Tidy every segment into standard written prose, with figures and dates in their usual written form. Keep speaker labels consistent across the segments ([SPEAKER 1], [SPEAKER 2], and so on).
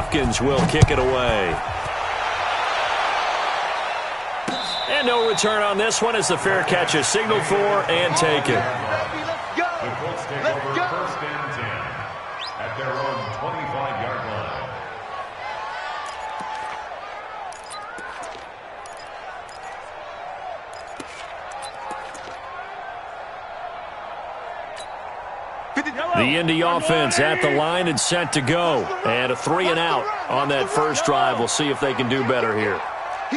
[SPEAKER 1] Hopkins will kick it away. And no return on this one as the fair catch is signaled for and taken.
[SPEAKER 2] The Colts take over first and 10 at their own 25-yard line.
[SPEAKER 1] The Indy offense at the line and set to go. And a 3-and-out on that first drive. We'll see if they can do better here.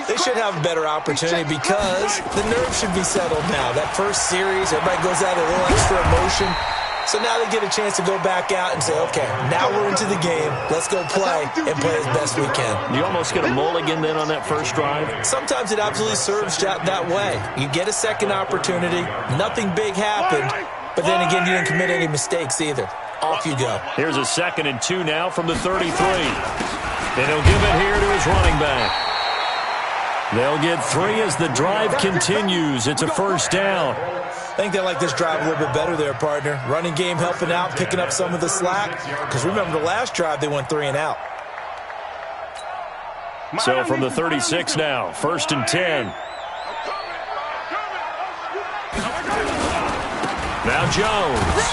[SPEAKER 3] They should have a better opportunity because the nerves should be settled now. That first series, everybody goes out a little extra emotion. So now they get a chance to go back out and say, okay, now we're into the game. Let's go play and play as best we can.
[SPEAKER 1] You almost get a mulligan then on that first drive?
[SPEAKER 3] Sometimes it absolutely serves that way. You get a second opportunity. Nothing big happened. But then again, you didn't commit any mistakes either. Off you go.
[SPEAKER 1] Here's a 2nd and 2 now from the 33. And he'll give it here to his running back. They'll get 3 as the drive continues. It's a first down.
[SPEAKER 3] I think they like this drive a little bit better there, partner. Running game helping out, picking up some of the slack. Because remember, the last drive, they went 3-and-out.
[SPEAKER 1] So from the 36 now, 1st and 10. Now Jones.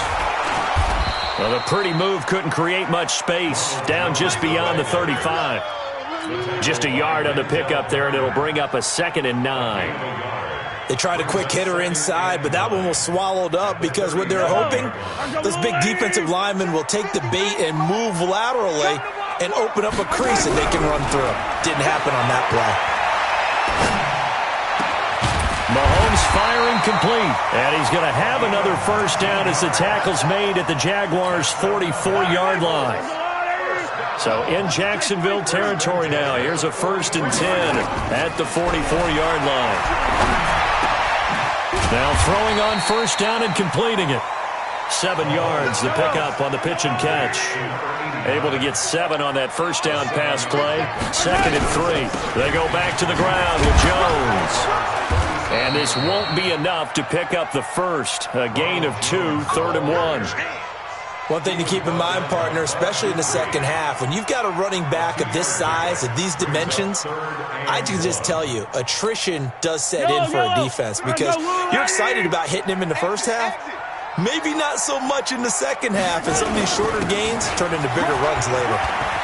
[SPEAKER 1] Well, the pretty move couldn't create much space. Down just beyond the 35. Just a yard on the pickup there, and it'll bring up a 2nd and 9.
[SPEAKER 3] They tried a quick hitter inside, but that one was swallowed up because what they're hoping, those big defensive linemen will take the bait and move laterally and open up a crease that they can run through. Didn't happen on that play.
[SPEAKER 1] Mahomes firing complete, and he's going to have another first down as the tackle's made at the Jaguars' 44-yard line. So in Jacksonville territory now, here's a 1st and 10 at the 44-yard line. Now throwing on first down and completing it. 7 yards, the pickup on the pitch and catch. Able to get 7 on that first down pass play. 2nd and 3. They go back to the ground with Jones. And this won't be enough to pick up the first. A gain of 2, 3rd and 1.
[SPEAKER 3] One thing to keep in mind, partner, especially in the second half, when you've got a running back of this size, of these dimensions, I can just tell you, attrition does set in for a defense because you're excited about hitting him in the first half. Maybe not so much in the second half, and some of these shorter gains turn into bigger runs later.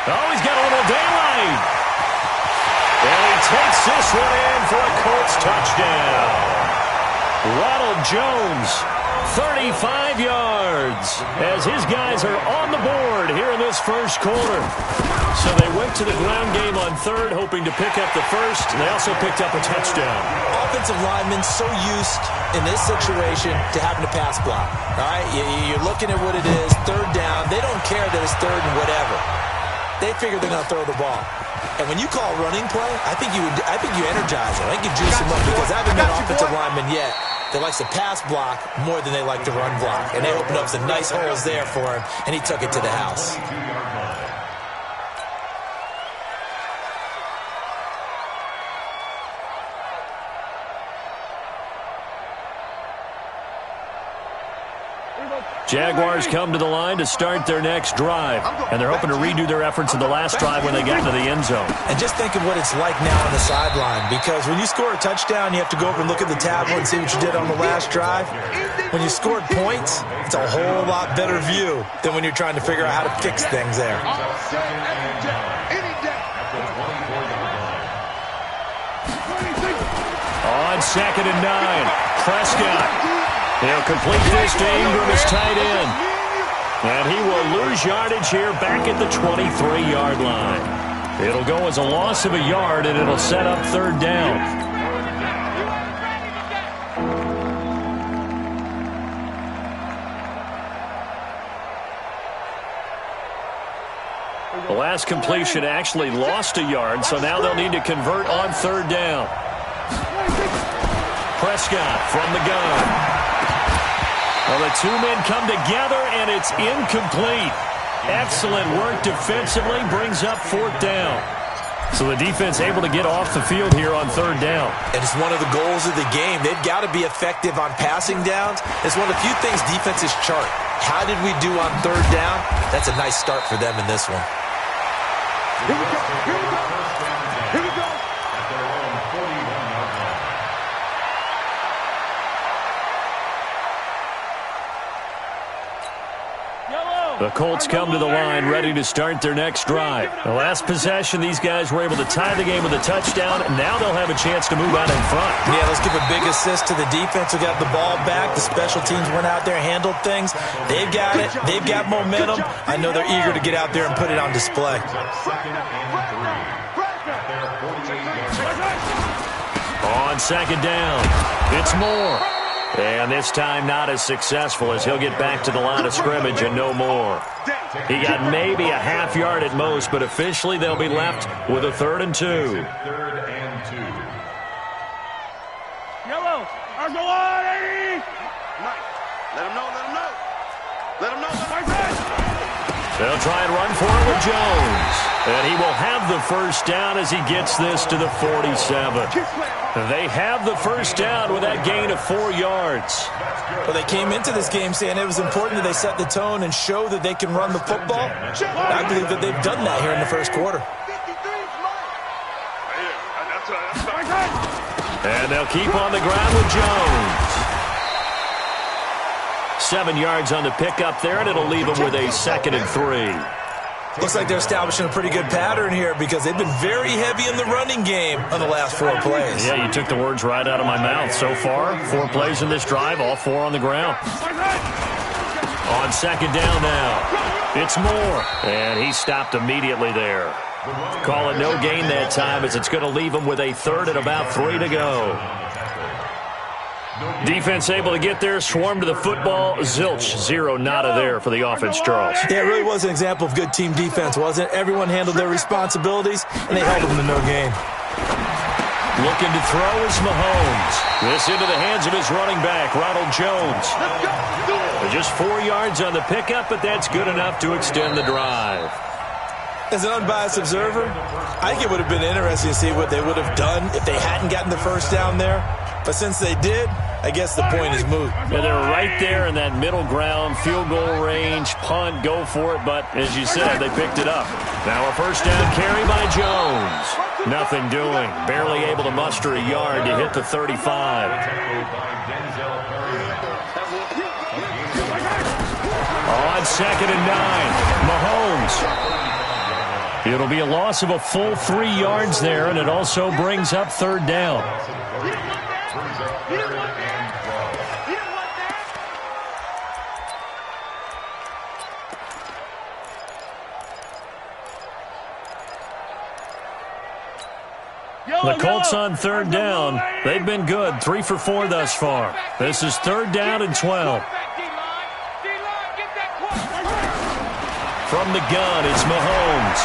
[SPEAKER 1] Oh, he's got a little daylight. And he takes this one in for a Colts touchdown. Ronald Jones, 35 yards, as his guys are on the board here in this first quarter. So they went to the ground game on 3rd, hoping to pick up the first, and they also picked up a touchdown.
[SPEAKER 3] Offensive linemen so used in this situation to having to pass block. All right, you're looking at what it is, 3rd down. They don't care that it's 3rd and whatever. They figure they're going to throw the ball. And when you call running play, I think you energize them. I think you juice them up because I haven't met an offensive lineman yet that likes to pass block more than they like to run block. And they opened up some nice holes there for him, and he took it to the house.
[SPEAKER 1] Jaguars come to the line to start their next drive, and they're hoping to redo their efforts in the last drive when they got into the end zone.
[SPEAKER 3] And just think of what it's like now on the sideline, because when you score a touchdown, you have to go over and look at the tablet and see what you did on the last drive. When you scored points, it's a whole lot better view than when you're trying to figure out how to fix things there.
[SPEAKER 1] On 2nd and 9, Prescott. He'll complete this to Ingram as tight end. And he will lose yardage here back at the 23-yard line. It'll go as a loss of a yard, and it'll set up 3rd down. The last completion actually lost a yard, so now they'll need to convert on 3rd down. Prescott from the gun. Well, the 2 men come together, and it's incomplete. Excellent work defensively, brings up 4th down. So the defense able to get off the field here on 3rd down.
[SPEAKER 3] And it's one of the goals of the game. They've got to be effective on passing downs. It's one of the few things defenses chart. How did we do on 3rd down? That's a nice start for them in this one.
[SPEAKER 2] Here we go. Here we go. Here we go. At their own 41-yard line.
[SPEAKER 1] The Colts come to the line ready to start their next drive. The last possession, these guys were able to tie the game with a touchdown, and now they'll have a chance to move out in front.
[SPEAKER 3] Yeah, let's give a big assist to the defense who got the ball back. The special teams went out there, handled things. They've got it. They've got momentum. I know they're eager to get out there and put it on display.
[SPEAKER 1] On second down, it's Moore. And this time not as successful as he'll get back to the line of scrimmage and no more. He got maybe a half yard at most, but officially they'll be left with a 3rd and 2.
[SPEAKER 2] Third and 2.
[SPEAKER 4] Yellow, Argolani!
[SPEAKER 5] Let him know, let him know. Let him know.
[SPEAKER 1] They'll try and run for it with Jones. And he will have the first down as he gets this to the 47. They have the first down with that gain of 4 yards.
[SPEAKER 3] Well, they came into this game saying it was important that they set the tone and show that they can run the football. I believe that they've done that here in the first quarter.
[SPEAKER 1] And they'll keep on the ground with Jones. 7 yards on the pickup there, and it'll leave them with a 2nd and 3.
[SPEAKER 3] Looks like they're establishing a pretty good pattern here because they've been very heavy in the running game on the last 4 plays.
[SPEAKER 1] Yeah, you took the words right out of my mouth. So far, 4 plays in this drive, all 4 on the ground. On second down now, it's Moore. And he stopped immediately there. Call it no gain that time as it's going to leave him with a 3rd and about 3 to go. Defense able to get there, swarm to the football. Zilch, 0, nada there for the offense, Charles.
[SPEAKER 3] Yeah, it really was an example of good team defense, wasn't it? Everyone handled their responsibilities, and they held them to no gain.
[SPEAKER 1] Looking to throw is Mahomes. This into the hands of his running back, Ronald Jones. Just 4 yards on the pickup, but that's good enough to extend the drive.
[SPEAKER 3] As an unbiased observer, I think it would have been interesting to see what they would have done if they hadn't gotten the first down there. But since they did, I guess the point is moot.
[SPEAKER 1] Yeah, they're right there in that middle ground, field goal range, punt, go for it. But as you said, they picked it up. Now a first down carry by Jones. Nothing doing. Barely able to muster a yard to hit the 35. On 2nd and 9, Mahomes. It'll be a loss of a full 3 yards there, and it also brings up 3rd down. The Colts on 3rd down. They've been good, 3 for 4 thus far. This is 3rd down and 12. From the gun, it's Mahomes.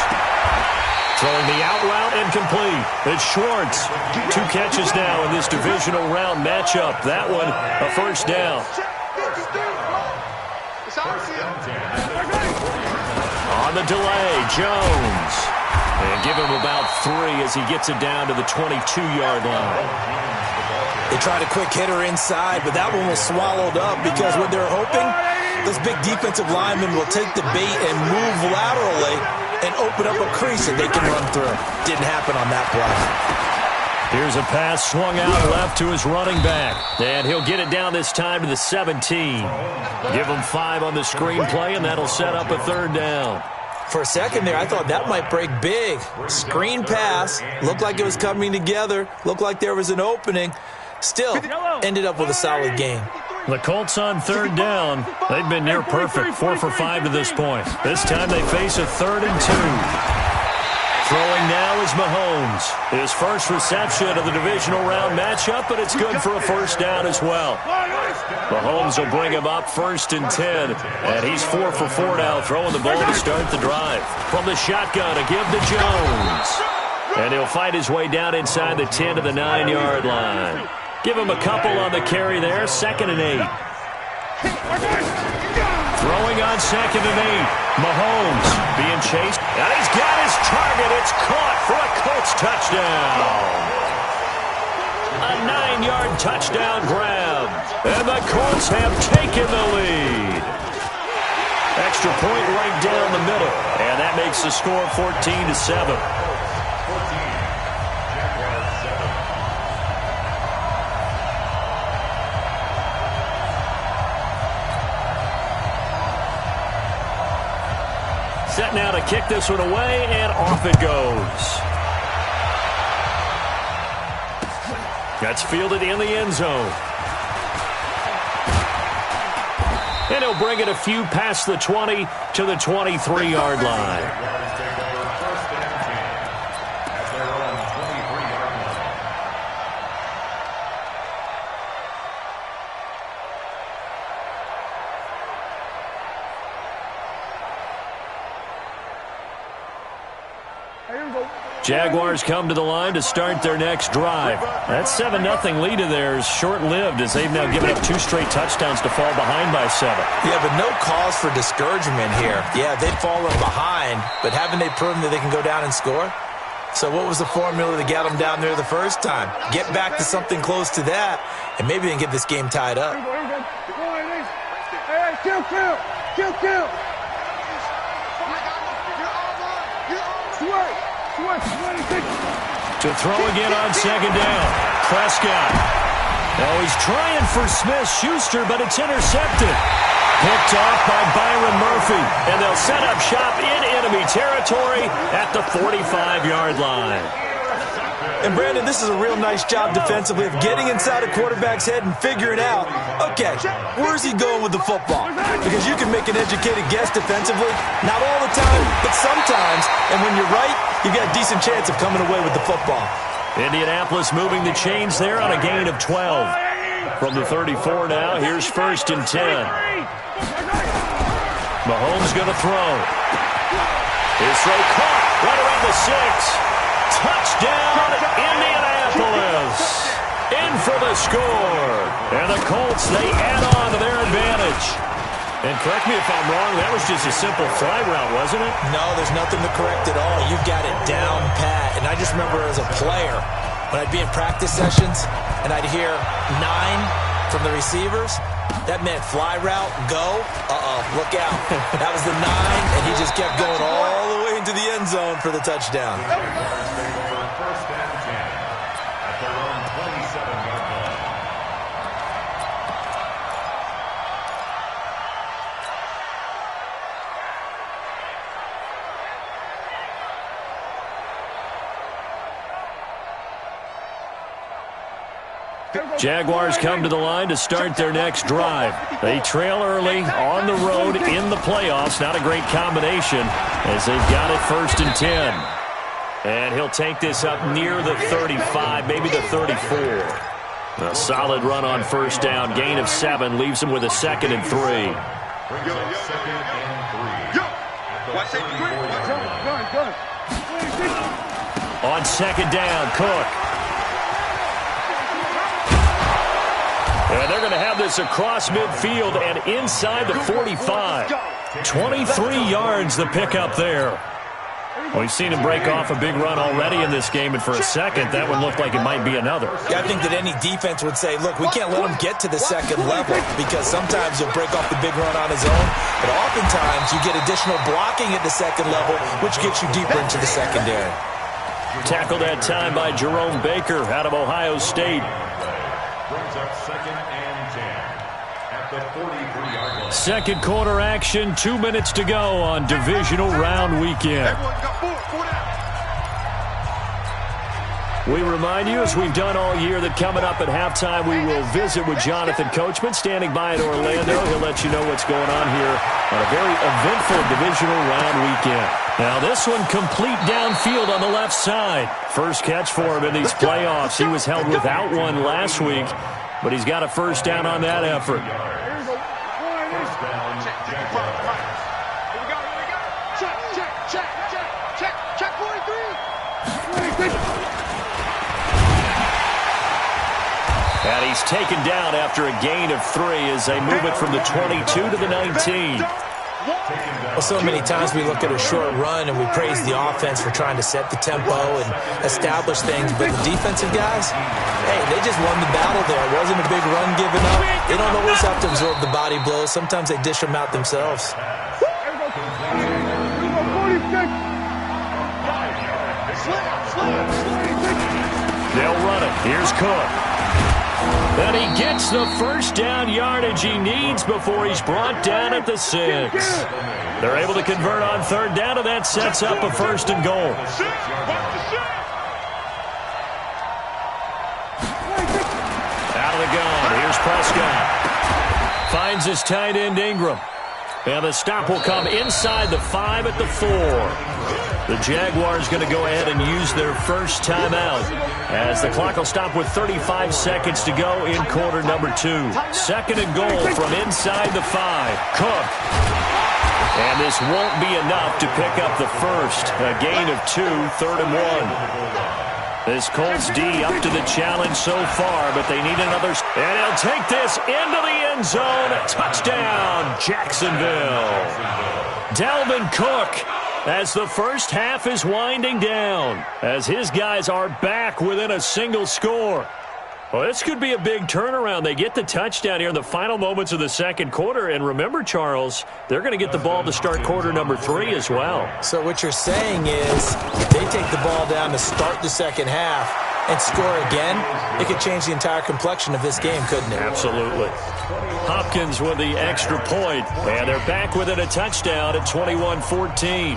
[SPEAKER 1] Throwing the out route incomplete. It's Schwartz. 2 catches now in this divisional round matchup. That one, a first down. On the delay, Jones. And give him about 3 as he gets it down to the 22-yard line.
[SPEAKER 3] They tried a quick hitter inside, but that one was swallowed up because what they're hoping, those big defensive linemen will take the bait and move laterally and open up a crease that they can run through. Didn't happen on that play.
[SPEAKER 1] Here's a pass swung out left to his running back. And he'll get it down this time to the 17. Give him 5 on the screenplay, and that'll set up a 3rd down.
[SPEAKER 3] For a second there, I thought that might break big. Screen pass. Looked like it was coming together. Looked like there was an opening. Still, ended up with a solid game.
[SPEAKER 1] The Colts on 3rd down. They've been near perfect, 4 for 5 to this point. This time they face a 3rd and 2. Throwing now is Mahomes. His first reception of the divisional round matchup, but it's good for a first down as well. Mahomes will bring him up 1st and 10, and he's 4 for 4 now, throwing the ball to start the drive. From the shotgun, a give to Jones. And he'll fight his way down inside the 10 to the 9-yard line. Give him a couple on the carry there, 2nd and 8. Throwing on 2nd and 8. Mahomes being chased. And he's got his target. It's caught for a Colts touchdown. A 9-yard touchdown grab. And the Colts have taken the lead. Extra point right down the middle. And that makes makes the score 14-7. Set now to kick this one away, and off it goes. That's fielded in the end zone. And he'll bring it a few past the 20 to the 23-yard line. Jaguars come to the line to start their next drive. That 7-0 lead of theirs short-lived as they've now given up 2 straight touchdowns to fall behind by 7.
[SPEAKER 3] Yeah, but no cause for discouragement here. Yeah, they've fallen behind, but haven't they proven that they can go down and score? So what was the formula to get them down there the first time? Get back to something close to that, and maybe they can get this game tied up.
[SPEAKER 4] Hey, kill.
[SPEAKER 1] To throw again on second down. Prescott. Now he's trying for Smith-Schuster, but it's intercepted. Picked off by Byron Murphy. And they'll set up shop in enemy territory at the 45-yard line.
[SPEAKER 3] And, Brandon, this is a real nice job defensively of getting inside a quarterback's head and figuring out, okay, where's he going with the football? Because you can make an educated guess defensively, not all the time, but sometimes. And when you're right, you've got a decent chance of coming away with the football.
[SPEAKER 1] Indianapolis moving the chains there on a gain of 12. From the 34 now, here's 1st and 10. Mahomes going to throw. His throw caught right around the 6. Touchdown, Indianapolis. In for the score. And the Colts, they add on to their advantage. And correct me if I'm wrong, that was just a simple fly route, wasn't it?
[SPEAKER 3] No, there's nothing to correct at all. You've got it down pat. And I just remember as a player, when I'd be in practice sessions and I'd hear 9 from the receivers, that meant fly route, go. Look out. That was the 9, and he just kept going all the way into the end zone for the touchdown.
[SPEAKER 2] First and 10 at their own 27-yard line.
[SPEAKER 1] Jaguars come to the line to start their next drive. They trail early on the road in the playoffs. Not a great combination as they've got it 1st and 10. And he'll take this up near the 35, maybe the 34. A solid run on 1st down. Gain of 7 leaves him with a 2nd and 3.
[SPEAKER 2] Brings up 2nd and 3.
[SPEAKER 1] On 2nd down, Cook. And they're going to have this across midfield and inside the 45. 23 yards the pickup there. We've seen him break off a big run already in this game, and for a second, that one looked like it might be another.
[SPEAKER 3] Yeah, I think that any defense would say, look, we can't let him get to the 2nd level because sometimes he'll break off the big run on his own, but oftentimes you get additional blocking at the 2nd level, which gets you deeper into the secondary.
[SPEAKER 1] Tackled that time by Jerome Baker out of Ohio State.
[SPEAKER 2] Brings up 2nd and 10 at the 43-yard line.
[SPEAKER 1] Second quarter action, 2 minutes to go on divisional round weekend. We remind you, as we've done all year, that coming up at halftime, we will visit with Jonathan Coachman, standing by in Orlando. He'll let you know what's going on here on a very eventful divisional round weekend. Now, this one complete downfield on the left side. First catch for him in these playoffs. He was held without one last week, but he's got a 1st down on that effort.
[SPEAKER 2] First down, Jaguars.
[SPEAKER 4] Check 43.
[SPEAKER 1] And he's taken down after a gain of 3 as they move it from the 22 to the 19.
[SPEAKER 3] Well, so many times we look at a short run and we praise the offense for trying to set the tempo and establish things, but the defensive guys, hey, they just won the battle there. It wasn't a big run given up. They don't always have to absorb the body blows. Sometimes they dish them out themselves.
[SPEAKER 4] 46.
[SPEAKER 1] They'll run it. Here's Cook. And he gets the first down yardage he needs before he's brought down at the 6. They're able to convert on third down, and that sets up a 1st and goal. Out of the gun. Here's Prescott. Finds his tight end Ingram. And the stop will come inside the 5 at the 4. The Jaguars going to go ahead and use their first timeout as the clock will stop with 35 seconds to go in quarter number 2. 2nd and goal from inside the 5. Cook. And this won't be enough to pick up the first. A gain of 2, 3rd and 1. This Colts D up to the challenge so far, but they need another. And he'll take this into the end zone. Touchdown, Jacksonville. Dalvin Cook, as the first half is winding down, as his guys are back within a single score. Well, this could be a big turnaround. They get the touchdown here in the final moments of the second quarter. And remember, Charles, they're going to get the ball to start quarter number 3 as well.
[SPEAKER 3] So what you're saying is if they take the ball down to start the second half and score again, it could change the entire complexion of this game, couldn't it?
[SPEAKER 1] Absolutely. Hopkins with the extra point, and they're back within a touchdown at 21-14.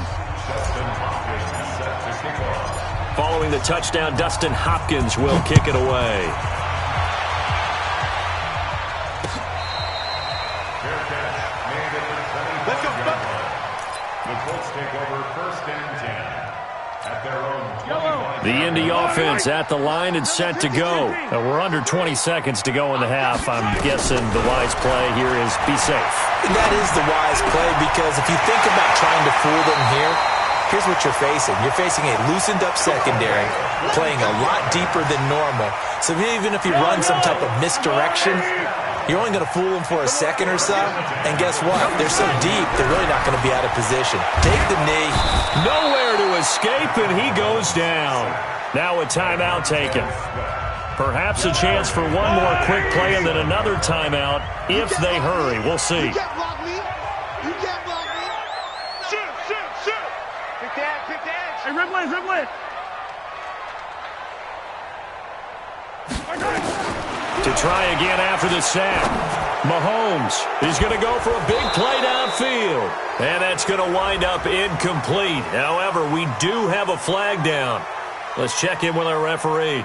[SPEAKER 1] Following the touchdown, Dustin Hopkins will kick it away. The Indy offense at the line and set to go. We're under 20 seconds to go in the half. I'm guessing the wise play here is be safe.
[SPEAKER 3] And that is the wise play, because if you think about trying to fool them here, here's what you're facing. You're facing a loosened up secondary, playing a lot deeper than normal. So even if you run some type of misdirection, you're only going to fool them for a second or so. And guess what? They're so deep, they're really not going to be out of position. Take the knee.
[SPEAKER 1] Nowhere to escape, and he goes down. Now a timeout taken. Perhaps a chance for one more quick play and then another timeout if they hurry. We'll see.
[SPEAKER 4] You can't block me. You can't block me. Shoot. Pick the edge. Hey, Riblet.
[SPEAKER 1] To try again after the sack. Mahomes is going to go for a big play downfield. And that's going to wind up incomplete. However, we do have a flag down. Let's check in with our referee.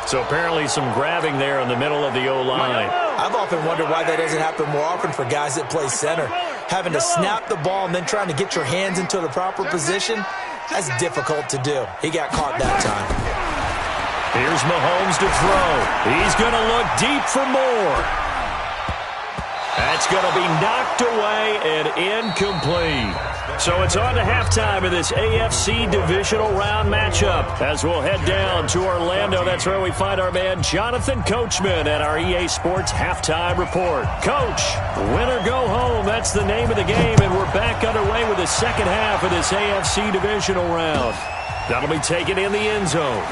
[SPEAKER 1] So apparently some grabbing there in the middle of the O-line.
[SPEAKER 3] I've often wondered why that doesn't happen more often for guys that play center. Having to snap the ball and then trying to get your hands into the proper position, that's difficult to do. He got caught that time.
[SPEAKER 1] Here's Mahomes to throw. He's going to look deep for more. That's going to be knocked away and incomplete. So it's on to halftime of this AFC divisional round matchup as we'll head down to Orlando. That's where we find our man Jonathan Coachman at our EA Sports Halftime Report. Coach, win or go home, that's the name of the game, and we're back underway with the second half of this AFC divisional round. That'll be taken in the end zone.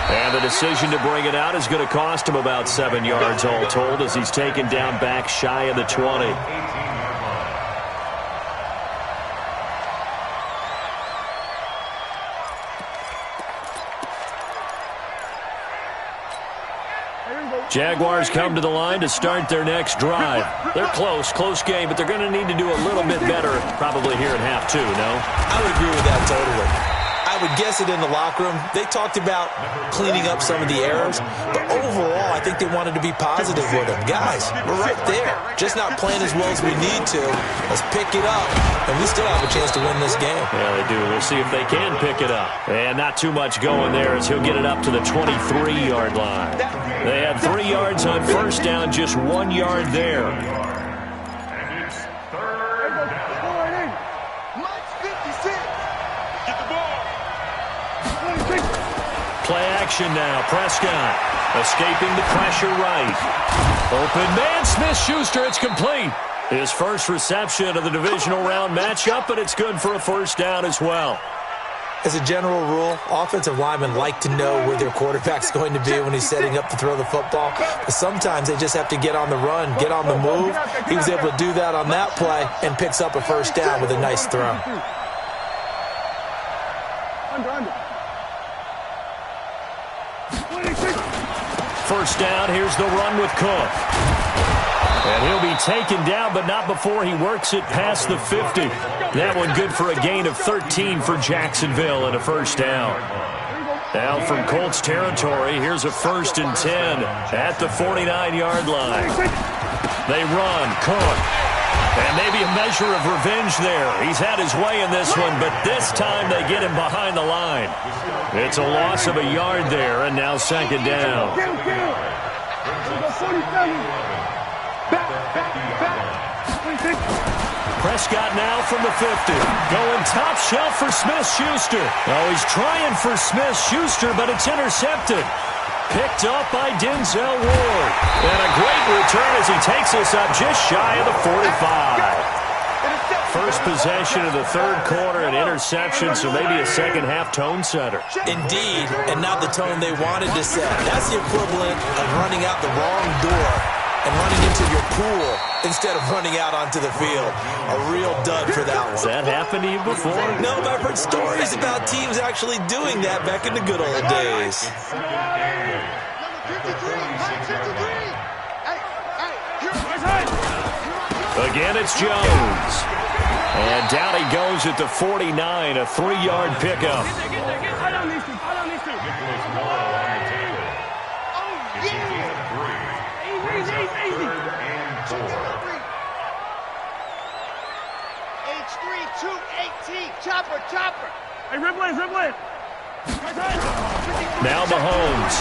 [SPEAKER 1] And the decision to bring it out is going to cost him about 7 yards all told as he's taken down back shy of the 20. Jaguars come to the line to start their next drive. They're close game, but they're going to need to do a little bit better probably here in half 2, no?
[SPEAKER 3] I would agree with that totally. I would guess it in the locker room. They talked about cleaning up some of the errors, but overall, I think they wanted to be positive with them. Guys, we're right there. Just not playing as well as we need to. Let's pick it up, and we still have a chance to win this game.
[SPEAKER 1] Yeah, they do. We'll see if they can pick it up. And not too much going there as he'll get it up to the 23-yard line. They had 3 yards on first down, just 1 yard there.
[SPEAKER 2] And it's third down.
[SPEAKER 4] Mike's 56. Get the ball.
[SPEAKER 1] Play action now. Prescott escaping the pressure right. Open man, Smith-Schuster. It's complete. His first reception of the divisional round matchup, but it's good for a first down as well.
[SPEAKER 3] As a general rule, offensive linemen like to know where their quarterback's going to be when he's setting up to throw the football. But sometimes they just have to get on the run, get on the move. He was able to do that on that play and picks up a first down with a nice throw.
[SPEAKER 1] First down, here's the run with Cook. And he'll be taken down, but not before he works it past the 50. That one good for a gain of 13 for Jacksonville and a first down. Now from Colts territory, here's a 1st and 10 at the 49-yard line. They run, Cook. And maybe a measure of revenge there. He's had his way in this one, but this time they get him behind the line. It's a loss of a yard there, and now 2nd down. Prescott now from the 50. Going top shelf for Smith-Schuster. Oh, he's trying for Smith-Schuster, but it's intercepted. Picked up by Denzel Ward. And a great return as he takes us up just shy of the 45. First possession of the 3rd quarter, an interception, so maybe a second-half tone setter.
[SPEAKER 3] Indeed, and not the tone they wanted to set. That's the equivalent of running out the wrong door and running into your pool instead of running out onto the field. A real dud for that one.
[SPEAKER 1] Has that happened to you before?
[SPEAKER 3] No, but I've heard stories about teams actually doing that back in the good old days.
[SPEAKER 1] Again, it's Jones. And down he goes at the 49, a 3-yard pickup.
[SPEAKER 4] Chopper. Hey, Ripley.
[SPEAKER 1] Now Mahomes.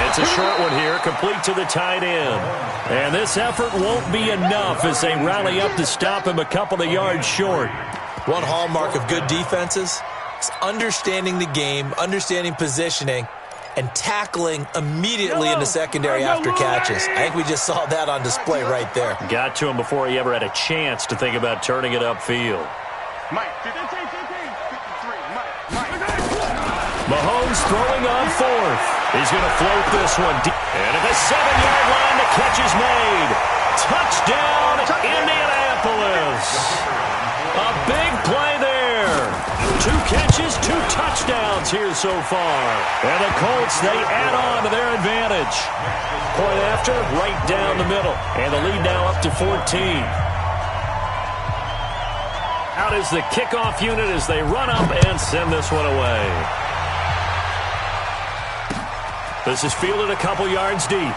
[SPEAKER 1] It's a short one here, complete to the tight end. And this effort won't be enough as they rally up to stop him a couple of yards short.
[SPEAKER 3] One hallmark of good defenses is understanding the game, understanding positioning, and tackling immediately in the secondary after catches. I think we just saw that on display right there.
[SPEAKER 1] Got to him before he ever had a chance to think about turning it upfield. Mahomes throwing on 4th. He's going to float this one deep. And at the 7-yard line, the catch is made. Touchdown, Indianapolis. A big play there. 2 catches, 2 touchdowns here so far. And the Colts, they add on to their advantage. Point after, right down the middle. And the lead now up to 14. Out is the kickoff unit as they run up and send this one away. This is fielded a couple yards deep.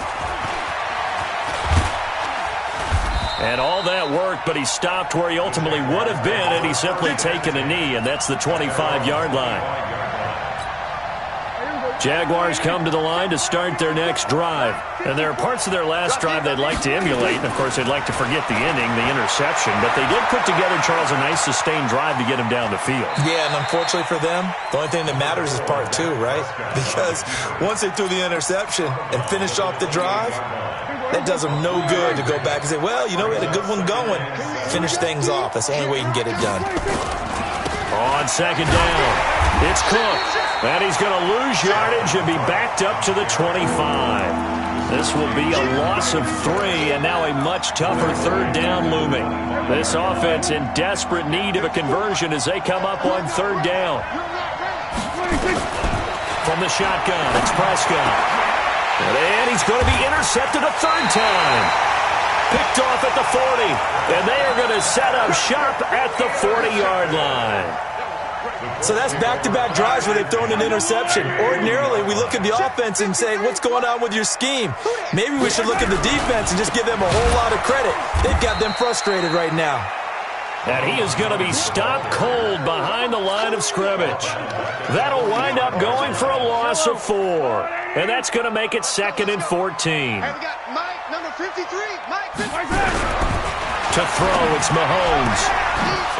[SPEAKER 1] And all that work, but he stopped where he ultimately would have been had he simply taken a knee, and that's the 25-yard line. Jaguars come to the line to start their next drive. And there are parts of their last drive they'd like to emulate. And, of course, they'd like to forget the ending, the interception. But they did put together, Charles, a nice sustained drive to get him down the field.
[SPEAKER 3] Yeah, and unfortunately for them, the only thing that matters is part 2, right? Because once they threw the interception and finished off the drive, that does them no good to go back and say, well, you know, we had a good one going. Finish things off. That's the only way you can get it done.
[SPEAKER 1] On 2nd down, it's Cook. And he's going to lose yardage and be backed up to the 25. This will be a loss of 3, and now a much tougher 3rd down looming. This offense in desperate need of a conversion as they come up on 3rd down. From the shotgun, it's Prescott. And he's going to be intercepted a 3rd time. Picked off at the 40, and they are going to set up shop at the 40-yard line.
[SPEAKER 3] So that's back-to-back drives where they've thrown an interception. Ordinarily, we look at the offense and say, what's going on with your scheme? Maybe we should look at the defense and just give them a whole lot of credit. They've got them frustrated right now.
[SPEAKER 1] And he is going to be stopped cold behind the line of scrimmage. That'll wind up going for a loss of 4. And that's going to make it 2nd and 14.
[SPEAKER 4] Hey, we got Mike, number 53. Mike, 53.
[SPEAKER 1] To throw, it's Mahomes.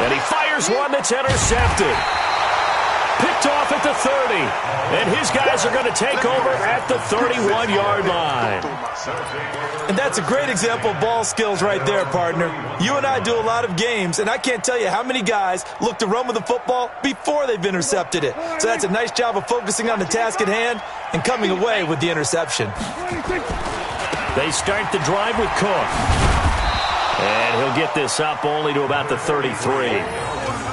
[SPEAKER 1] And he fires one that's intercepted. Picked off at the 30. And his guys are going to take over at the 31-yard line.
[SPEAKER 3] And that's a great example of ball skills right there, partner. You and I do a lot of games, and I can't tell you how many guys look to run with the football before they've intercepted it. So that's a nice job of focusing on the task at hand and coming away with the interception.
[SPEAKER 1] They start the drive with Cook. And he'll get this up only to about the 33.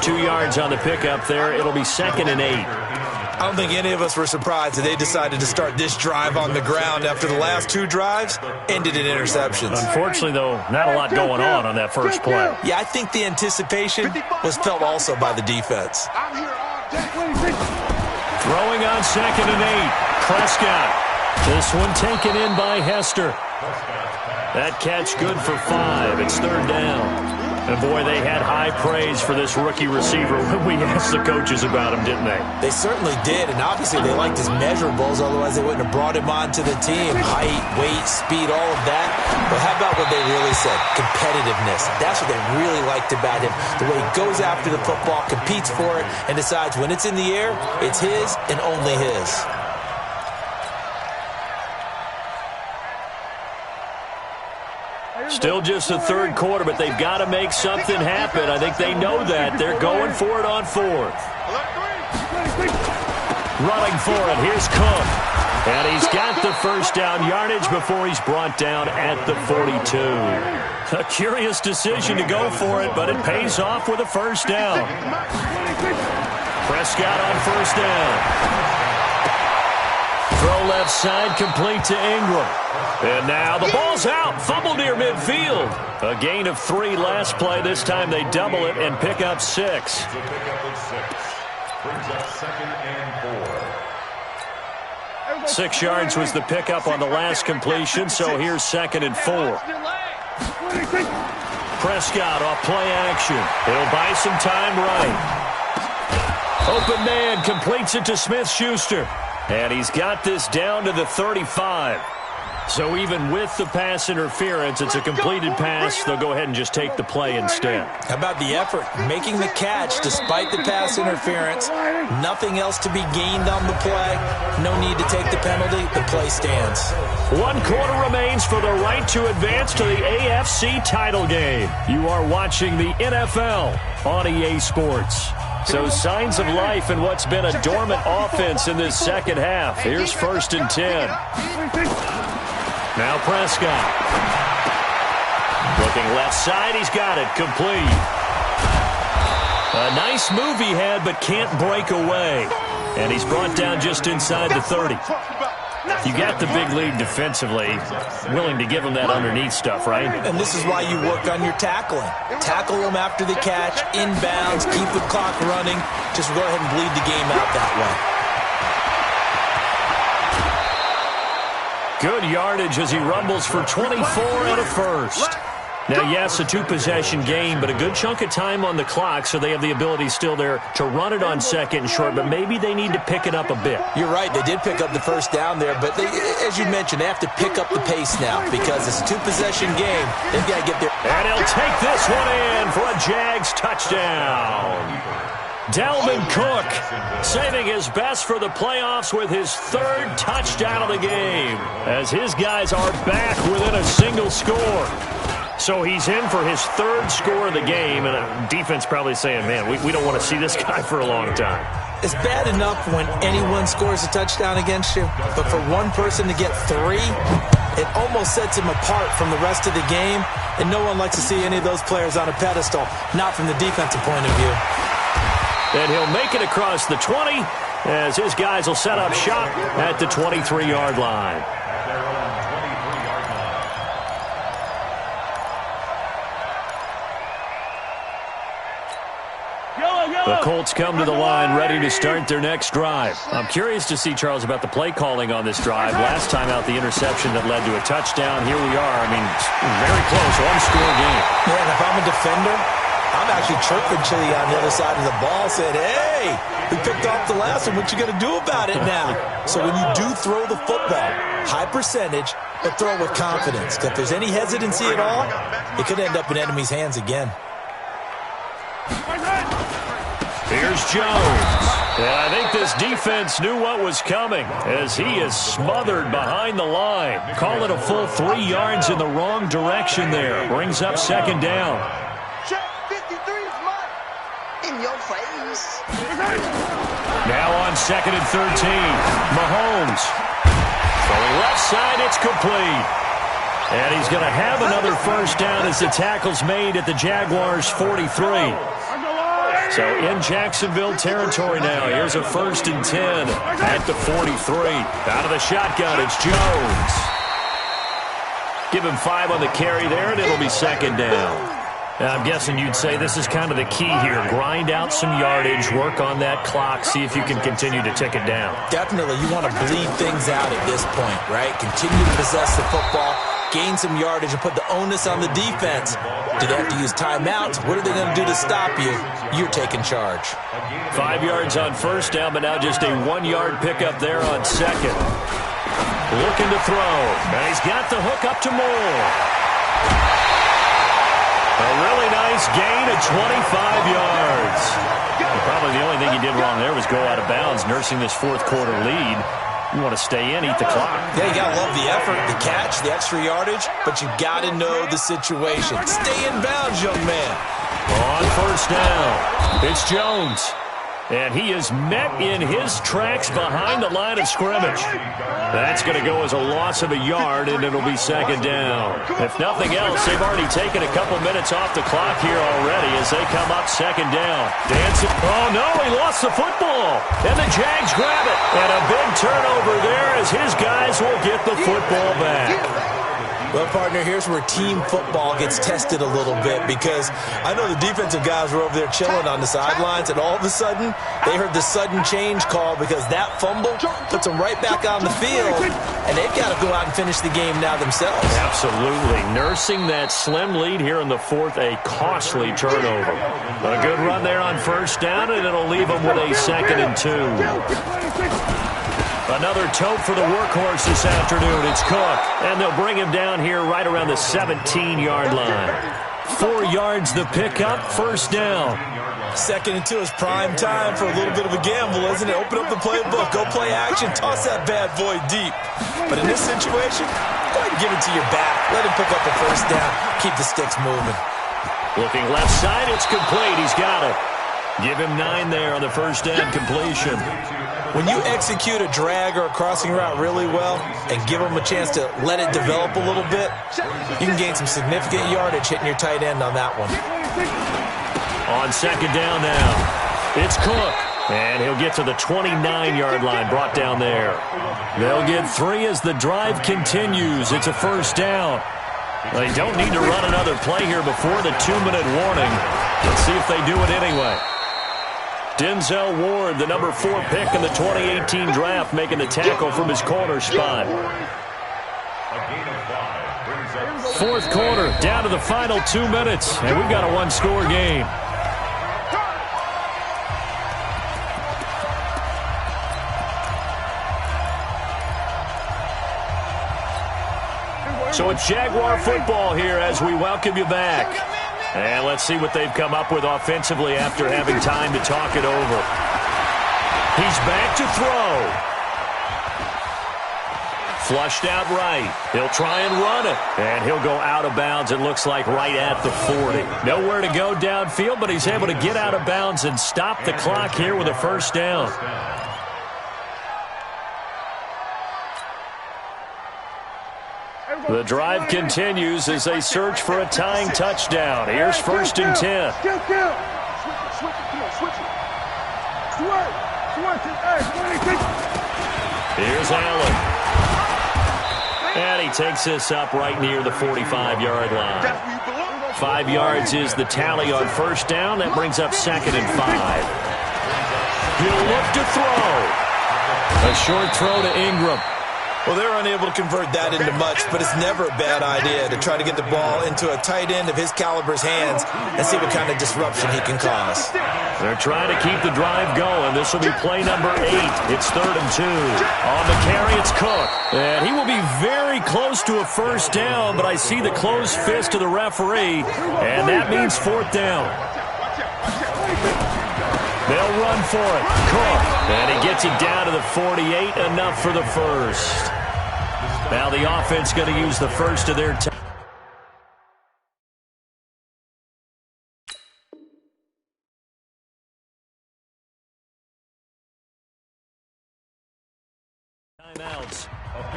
[SPEAKER 1] 2 yards on the pickup there. It'll be 2nd and 8.
[SPEAKER 3] I don't think any of us were surprised that they decided to start this drive on the ground after the last 2 drives ended in interceptions.
[SPEAKER 1] Unfortunately, though, not a lot going on that first play.
[SPEAKER 3] Yeah, I think the anticipation was felt also by the defense.
[SPEAKER 4] I'm here all day.
[SPEAKER 1] Throwing on 2nd and 8. Prescott. This one taken in by Hester. That catch good for 5. It's 3rd down. And, boy, they had high praise for this rookie receiver when we asked the coaches about him, didn't they?
[SPEAKER 3] They certainly did, and obviously they liked his measurables, otherwise they wouldn't have brought him onto the team. Height, weight, speed, all of that. But how about what they really said? Competitiveness. That's what they really liked about him. The way he goes after the football, competes for it, and decides when it's in the air, it's his and only his.
[SPEAKER 1] Still just the 3rd quarter, but they've got to make something happen. I think they know that. They're going for it on 4th. Running for it. Here's Cook. And he's got the first down yardage before he's brought down at the 42. A curious decision to go for it, but it pays off with a first down. Prescott on first down. Throw left side, complete to Ingram. And now the ball's out. Fumble near midfield. A gain of 3 last play. This time they double it and pick up 6.
[SPEAKER 2] Brings up 2nd and 4.
[SPEAKER 1] 6 yards was the pickup on the last completion, so here's 2nd and 4. Prescott off play action. He'll buy some time right. Open man completes it to Smith-Schuster. And he's got this down to the 35. So even with the pass interference, it's a completed pass. They'll go ahead and just take the play instead.
[SPEAKER 3] How about the effort? Making the catch despite the pass interference. Nothing else to be gained on the play. No need to take the penalty. The play stands.
[SPEAKER 1] 1 quarter remains for the right to advance to the AFC title game. You are watching the NFL on EA Sports. So signs of life in what's been a dormant offense in this second half. Here's 1st and 10. Now Prescott. Looking left side, he's got it. Complete. A nice move he had, but can't break away. And he's brought down just inside the 30. You got the big lead defensively. Willing to give him that underneath stuff, right?
[SPEAKER 3] And this is why you work on your tackling. Tackle them after the catch, inbounds, keep the clock running. Just go ahead and bleed the game out that way.
[SPEAKER 1] Good yardage as he rumbles for 24 and a first. Now, yes, a 2-possession game, but a good chunk of time on the clock, so they have the ability still there to run it on 2nd and short, but maybe they need to pick it up a bit.
[SPEAKER 3] You're right. They did pick up the first down there, but as you mentioned, they have to pick up the pace now because it's a 2-possession game. They've got to get there.
[SPEAKER 1] And he'll take this one in for a Jags touchdown. Dalvin Cook saving his best for the playoffs with his 3rd touchdown of the game as his guys are back within a single score. So he's in for his 3rd score of the game, and the defense probably saying, man, we don't want to see this guy for a long time.
[SPEAKER 3] It's bad enough when anyone scores a touchdown against you, but for one person to get 3, it almost sets him apart from the rest of the game, and no one likes to see any of those players on a pedestal, not from the defensive point of view.
[SPEAKER 1] And he'll make it across the 20 as his guys will set up shop at the 23-yard line. The Colts come to the line ready to start their next drive. I'm curious to see, Charles, about the play calling on this drive. Last time out, the interception that led to a touchdown. Here we are. I mean, very close, one-score game.
[SPEAKER 3] Yeah, and if I'm a defender, I'm actually chirping Chili on the other side of the ball, saying, hey, we picked off the last one. What you going to do about it now? So when you do throw the football, high percentage, but throw it with confidence. If there's any hesitancy at all, it could end up in enemy's hands again.
[SPEAKER 1] Here's Jones. And I think this defense knew what was coming as he is smothered behind the line. Call it a full 3 yards in the wrong direction there. Brings up 2nd down.
[SPEAKER 5] Check 53's mine. In your face.
[SPEAKER 1] Now on 2nd and 13. Mahomes. Throwing left side, it's complete. And he's going to have another first down as the tackle's made at the Jaguars' 43. So in Jacksonville territory now. Here's a 1st and 10 at the 43. Out of the shotgun, it's Jones. Give him 5 on the carry there, and it'll be 2nd down. Now, I'm guessing you'd say this is kind of the key here. Grind out some yardage, work on that clock, see if you can continue to tick it down.
[SPEAKER 3] Definitely. You want to bleed things out at this point, right? Continue to possess the football, gain some yardage, and put the onus on the defense. Do they have to use timeouts? What are they going to do to stop you? You're taking charge.
[SPEAKER 1] 5 yards on 1st down, but now just a 1-yard pickup there on 2nd. Looking to throw. And he's got the hook up to Moore. A really nice gain of 25 yards. Probably the only thing he did wrong there was go out of bounds, nursing this 4th quarter lead. You want to stay in, eat the clock.
[SPEAKER 3] Yeah, you got to love the effort, the catch, the extra yardage, but you got to know the situation. Stay in bounds, young man.
[SPEAKER 1] On 1st down, it's Jones. And he is met in his tracks behind the line of scrimmage. That's going to go as a loss of a yard, and it'll be 2nd down. If nothing else, they've already taken a couple minutes off the clock here already as they come up 2nd down. Dancing. Oh, no, he lost the football. And the Jags grab it. And a big turnover there as his guys will get the football back.
[SPEAKER 3] Well, partner, here's where team football gets tested a little bit because I know the defensive guys were over there chilling on the sidelines, and all of a sudden, they heard the sudden change call because that fumble puts them right back on the field, and they've got to go out and finish the game now themselves.
[SPEAKER 1] Absolutely. Nursing that slim lead here in the 4th, a costly turnover. A good run there on 1st down, and it'll leave them with a 2nd and 2. Another tote for the workhorse this afternoon. It's Cook. And they'll bring him down here right around the 17-yard line. 4 yards the pickup, 1st down.
[SPEAKER 3] 2nd and 2 is prime time for a little bit of a gamble, isn't it? Open up the playbook, go play action, toss that bad boy deep. But in this situation, go ahead and give it to your back. Let him pick up the 1st down. Keep the sticks moving.
[SPEAKER 1] Looking left side, it's complete. He's got it. Give him 9 there on the 1st down completion.
[SPEAKER 3] When you execute a drag or a crossing route really well and give them a chance to let it develop a little bit, you can gain some significant yardage hitting your tight end on that one.
[SPEAKER 1] On 2nd down now, it's Cook. And he'll get to the 29-yard line, brought down there. They'll get 3 as the drive continues. It's a 1st down. They don't need to run another play here before the 2-minute warning. Let's see if they do it anyway. Denzel Ward, the number 4 pick in the 2018 draft, making the tackle from his corner spot. 4th quarter, down to the final 2 minutes, and we've got a 1-score game. So it's Jaguar football here as we welcome you back. And let's see what they've come up with offensively after having time to talk it over. He's back to throw. Flushed out right. He'll try and run it. And he'll go out of bounds, it looks like, right at the 40. Nowhere to go downfield, but he's able to get out of bounds and stop the clock here with a 1st down. The drive continues as they search for a tying touchdown. Here's 1st and 10. Here's Allen. And he takes this up right near the 45-yard line. 5 yards is the tally on 1st down. That brings up 2nd and 5. He'll look to throw. A short throw to Ingram.
[SPEAKER 3] Well, they're unable to convert that into much, but it's never a bad idea to try to get the ball into a tight end of his caliber's hands and see what kind of disruption he can cause.
[SPEAKER 1] They're trying to keep the drive going. This will be play number 8. It's 3rd and 2. On the carry, it's Cook. And he will be very close to a 1st down, but I see the closed fist of the referee, and that means 4th down. They'll run for it. Cook. And he gets it down to the 48. Enough for the 1st. Now the offense going to use the 1st of their time. Timeouts.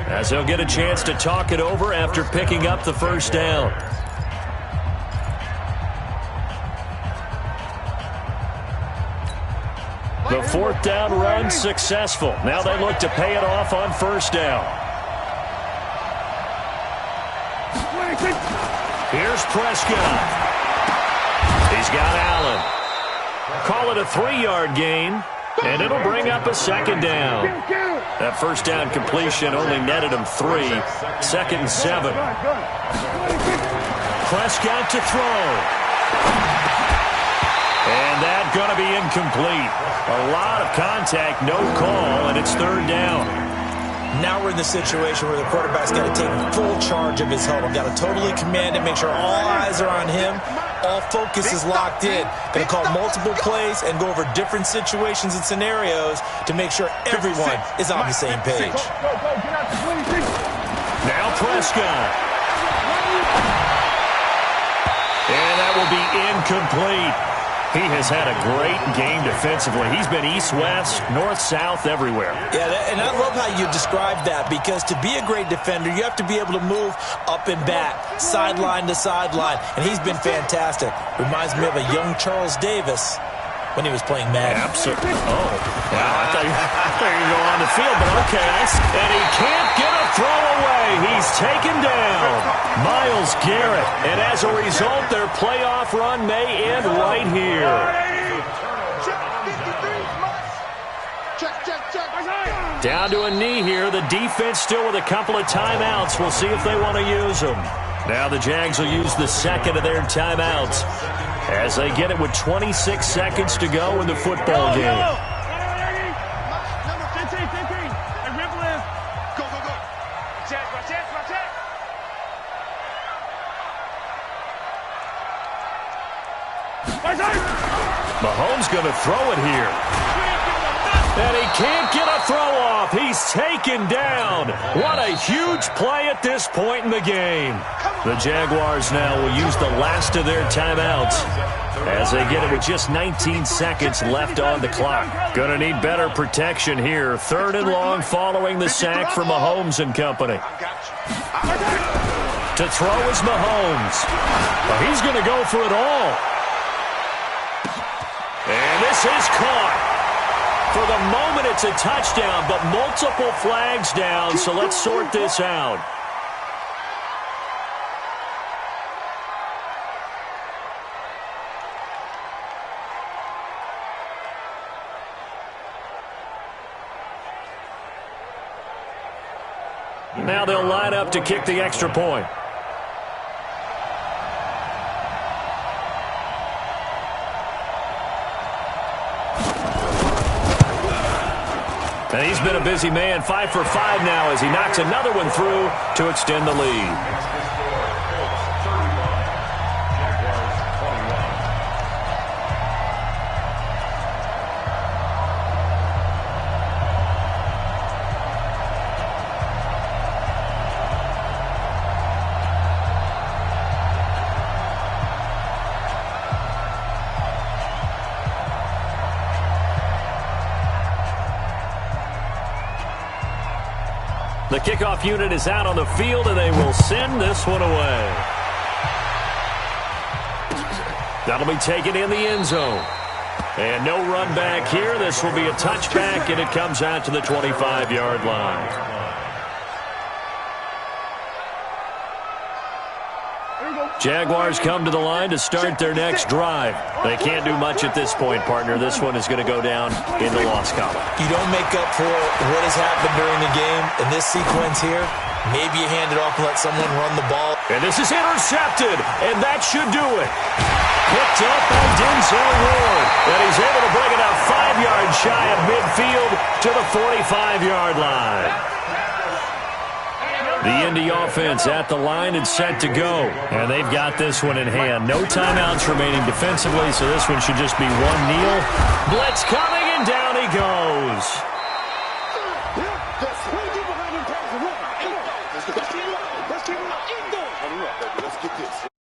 [SPEAKER 1] As he'll get a chance to talk it over after picking up the 1st down. The fourth down run successful. Now they look to pay it off on first down. Here's Prescott. He's got Allen. Call it a 3-yard gain, and it'll bring up a second down. That first down completion only netted him 3. Second and 7. Prescott to throw. And that's going to be incomplete. A lot of contact, no call, and it's third down.
[SPEAKER 3] Now we're in the situation where the quarterback's got to take full charge of his huddle. Got to totally command it, make sure all eyes are on him. All focus is locked in. Going to call multiple plays and go over different situations and scenarios to make sure everyone is on the same page.
[SPEAKER 1] Now Prescott. And that will be incomplete. He has had a great game defensively. He's been east-west, north-south, everywhere.
[SPEAKER 3] Yeah, and I love how you described that, because to be a great defender, you have to be able to move up and back, sideline to sideline, and he's been fantastic. Reminds me of a young Charles Davis when he was playing Madden.
[SPEAKER 1] Absolutely. Oh, wow. I thought you were going to go on the field, but okay. And he can't get a throw away. He's taken down. Myles Garrett. And as a result, their playoff run may end right here. Down to a knee here. The defense still with a couple of timeouts. We'll see if they want to use them. Now the Jags will use the second of their timeouts as they get it with 26 seconds to go in the football game.
[SPEAKER 4] Number 15. And Ripple is. Go. Watch that.
[SPEAKER 1] Mahomes going to throw it here. And he can't get a throw off. He's taken down. What a huge play at this point in the game. The Jaguars now will use the last of their timeouts as they get it with just 19 seconds left on the clock. Going to need better protection here. Third and long following the sack for Mahomes and company. To throw is Mahomes. Well, he's going to go for it all. And this is caught. For the moment, it's a touchdown, but multiple flags down, so let's sort this out. Now they'll line up to kick the extra point. And he's been a busy man, 5 for 5 now as he knocks another one through to extend the lead. The kickoff unit is out on the field, and they will send this one away. That'll be taken in the end zone. And no run back here. This will be a touchback, and it comes out to the 25-yard line. Jaguars come to the line to start their next drive. They can't do much at this point, partner. This one is going to go down in the loss column.
[SPEAKER 3] You don't make up for what has happened during the game. In this sequence here, maybe you hand it off and let someone run the ball.
[SPEAKER 1] And this is intercepted, and that should do it. Picked up by Denzel Ward, and he's able to bring it out 5 yards shy of midfield to the 45-yard line. The Indy offense at the line and set to go. And they've got this one in hand. No timeouts remaining defensively, so this one should just be one kneel. Blitz coming, and down he goes. Let's get this.